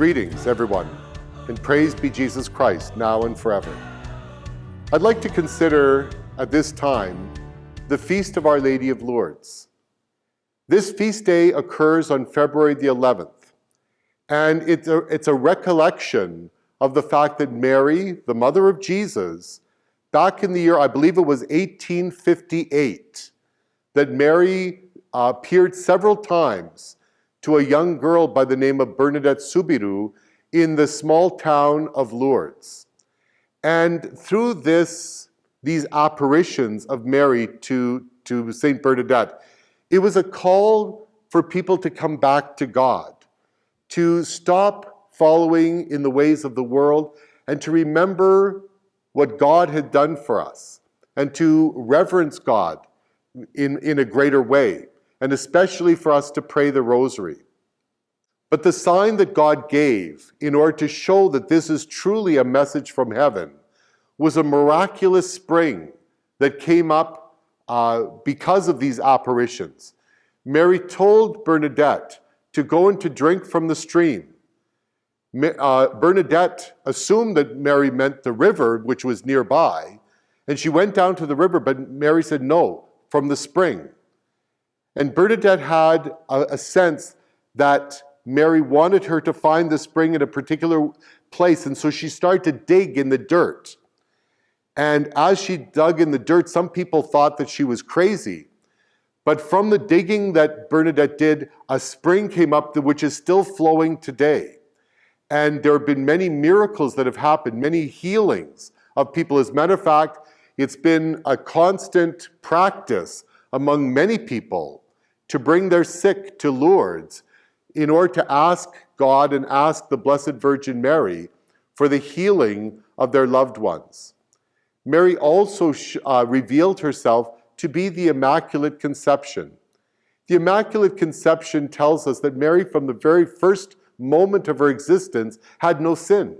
Greetings, everyone, and praise be Jesus Christ, now and forever. I'd like to consider at this time the Feast of Our Lady of Lourdes. This feast day occurs on February the 11th, and it's a recollection of the fact that Mary, the mother of Jesus, back in the year, I believe it was 1858, that Mary appeared several times to a young girl by the name of Bernadette Soubirous in the small town of Lourdes. And through these apparitions of Mary to Saint Bernadette, it was a call for people to come back to God, to stop following in the ways of the world, and to remember what God had done for us, and to reverence God in a greater way, and especially for us to pray the rosary. But the sign that God gave in order to show that this is truly a message from heaven was a miraculous spring that came up because of these apparitions. Mary told Bernadette to go and to drink from the stream. Bernadette assumed that Mary meant the river, which was nearby, and she went down to the river, but Mary said, no, from the spring. And Bernadette had a sense that Mary wanted her to find the spring in a particular place, and so she started to dig in the dirt. And as she dug in the dirt, some people thought that she was crazy. But from the digging that Bernadette did, a spring came up which is still flowing today. And there have been many miracles that have happened, many healings of people. As a matter of fact, it's been a constant practice among many people to bring their sick to Lourdes in order to ask God and ask the Blessed Virgin Mary for the healing of their loved ones. Mary also revealed herself to be the Immaculate Conception. The Immaculate Conception tells us that Mary, from the very first moment of her existence, had no sin.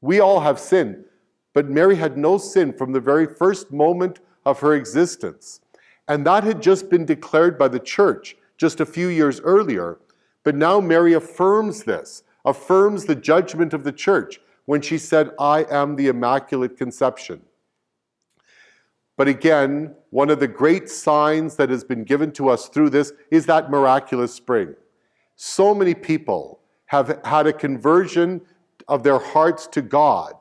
We all have sin, but Mary had no sin from the very first moment of her existence. And that had just been declared by the Church just a few years earlier. But now Mary affirms this, affirms the judgment of the Church when she said, I am the Immaculate Conception. But again, one of the great signs that has been given to us through this is that miraculous spring. So many people have had a conversion of their hearts to God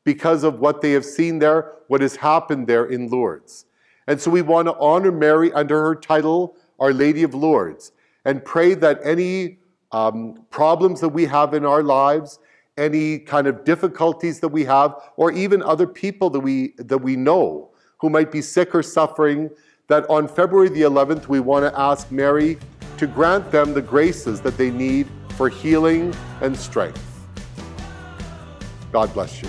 because of what they have seen there, what has happened there in Lourdes. And so we want to honor Mary under her title, Our Lady of Lourdes, and pray that any problems that we have in our lives, any kind of difficulties that we have, or even other people that we know who might be sick or suffering, that on February the 11th, we want to ask Mary to grant them the graces that they need for healing and strength. God bless you.